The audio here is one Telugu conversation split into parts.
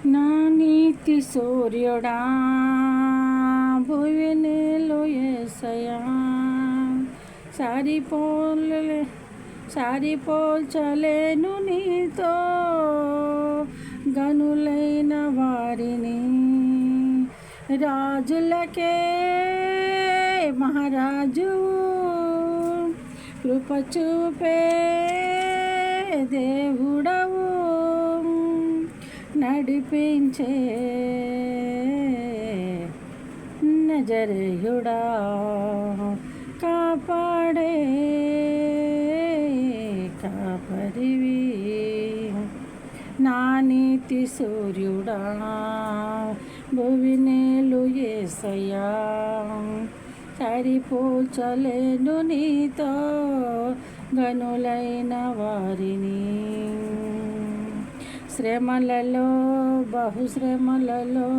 నా నీతి సూర్యుడా భువినేలు యేసయ్యా సరిపోల్చలేను నీతో గనులైన వారిని రాజులకే మహారాజు కృప చూపే దేవుడవు నడిపించే నజరేయుడా కాపాడే కాపరివి నా నీతి సూర్యుడా భువినేలు యేసయ్యా సరిపోల్చలేను నీతో గనులైన వారిని శ్రమలలో బహుశ్రమలలో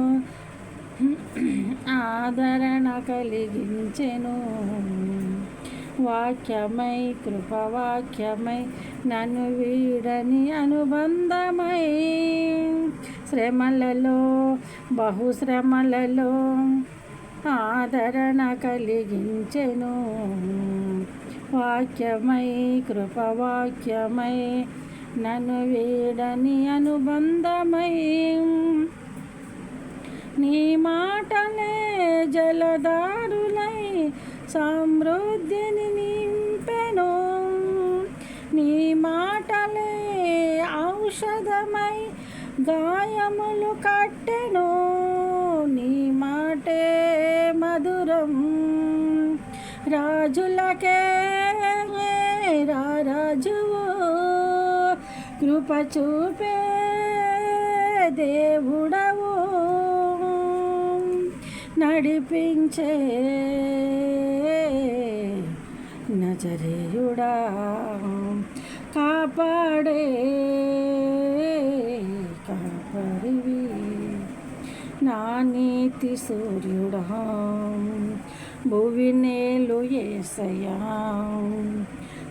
ఆదరణ కలిగించెను వాక్యమై కృపవాక్యమై నన్ను వీడని అనుబంధమై శ్రమలలో బహుశ్రమలలో ఆదరణ కలిగించెను వాక్యమై కృపవాక్యమై నన్ను వీడని అనుబంధమై నీ మాటలే జలధారులై సమృద్ధిని నింపెను నీ మాటలే ఔషధమై గాయములు కట్టెను నీ మాటే మధురం రాజులకే రాజువు కృప చూపే దేవుడవు నడిపించే నజరేయుడా కాపాడే కాపరివి నా నీతి సూర్యుడా భువినేలు యేసయ్యా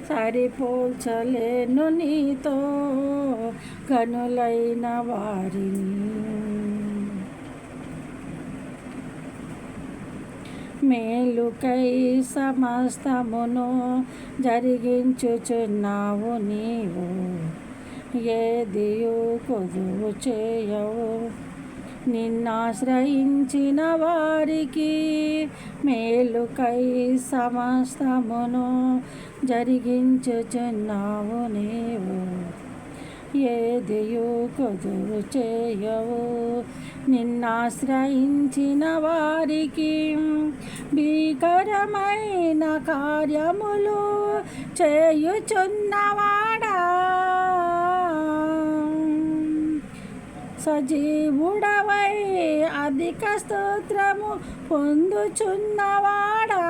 సరిపోల్చలేను నీతో కనులైన వారిని మేలుకై సమస్తమును జరిగించుచున్నావు నీవు ఏదియు కొదువు చేయవు నిన్నాశ్రయించిన వారికి మేలుకై సమస్తమును జరిగించుచున్నావు నీవు ఏదియు కొదువు చేయవు నిన్నాశ్రయించిన వారికి భీకరమైన కార్యములు చేయుచున్నవాడా సజీవుడవై అధిక స్తోత్రము పొందుచున్నవాడా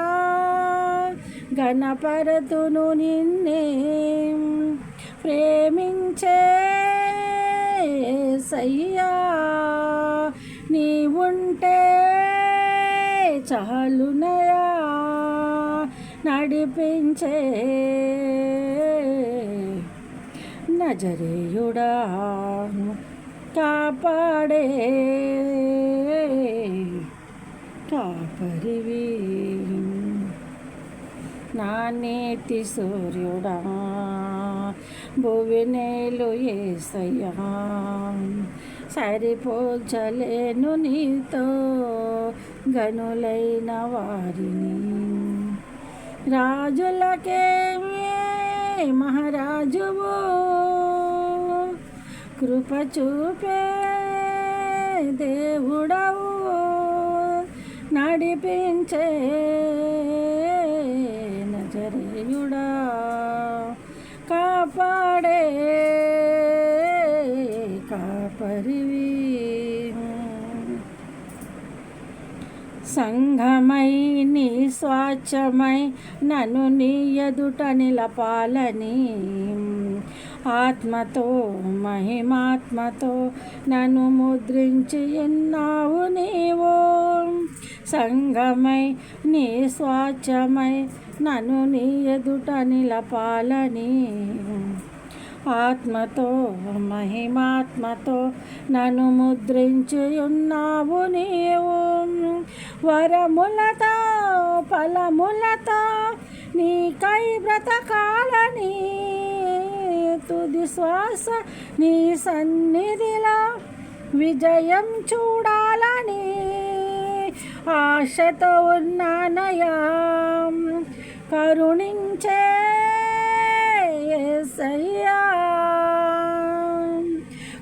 గణపరతును నిన్నే ప్రేమించే సయ్యా నీవుంటే చాలునయా నడిపించే నజరేయుడా కాపాడే కాపరివి నా నీతి సూర్యుడా భువినేలు యేసయ్యా సరిపోల్చలేను నీతో గనులైన వారిని రాజులకే మహారాజువు కృప చూపే దేవుడవు నడిపించే నజరేయుడా కాపాడే కాపరివి సంఘమై నీ స్వాచ్ఛమై నన్ను నీ ఎదుట నిలపాలని ఆత్మతో మహిమాత్మతో నన్ను ముద్రించి ఉన్నావు నీవు సంఘమై నీ స్వాచ్ఛమై నన్ను నీ ఎదుట నిలపాలని ఆత్మతో మహిమాత్మతో నన్ను ముద్రించి ఉన్నావు నీవు. వరములతో ఫలములతో నీకై బ్రతకాలని, తుది శ్వాస నీ సన్నిధిలో విజయం చూడాలని ఆశతో ఉన్నానయా. కరుణించే యేసయ్యా,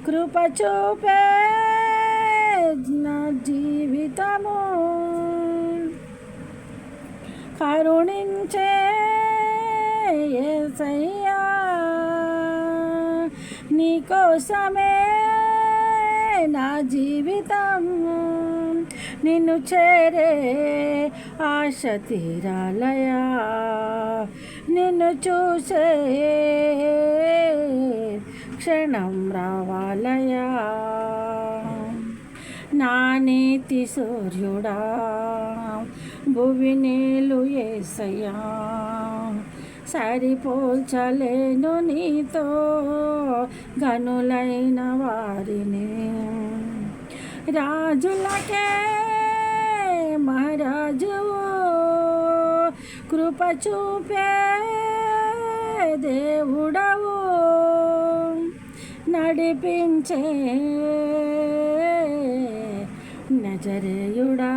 కృప చూపే నా జీవితము. కరుణించే యేసయ్యా, నీకోసమే నా జీవితం. నిన్ను చేరే ఆశ తీరాలయా, నిన్ను చూసే క్షణం రావాలయా. నా నీతి సూర్యుడా భువి నీలు యేసయ్యా, సరిపోల్చలేను నీతో గనులైన వారిని. రాజులకే మహారాజువు, కృప చూపే దేవుడవు. నడిపించే నజరేయుడా,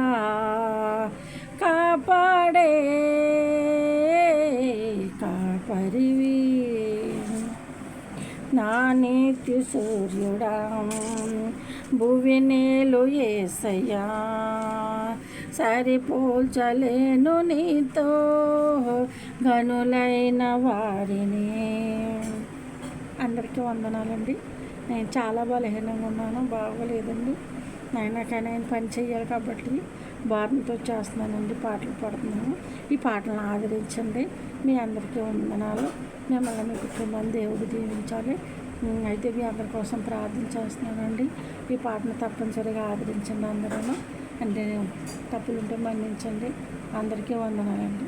కాపాడే కాపరివి. నా నీతి సూర్యుడా భువి నేలు యేసయ్యా, సరిపోల్చలేను నీతో గనులైన వారిని. అందరికీ వందనాలండి. నేను చాలా బలహీనంగా ఉన్నాను, బాగోలేదండి. అయినా కానీ నేను పని చేయాలి కాబట్టి భారంతో చేస్తున్నానండి, పాటలు పాడుతున్నాను. ఈ పాటలను ఆదరించండి. మీ అందరికీ వందనాలు. మిమ్మల్ని మీ కుటుంబాన్ని దేవుడు దీవించాలి. అయితే మీ అందరి కోసం ప్రార్థన చేస్తున్నానండి. ఈ పాటను తప్పనిసరిగా ఆదరించండి అందరూ. అంటే తప్పులుంటే మన్నించండి. అందరికీ వందనాలండి.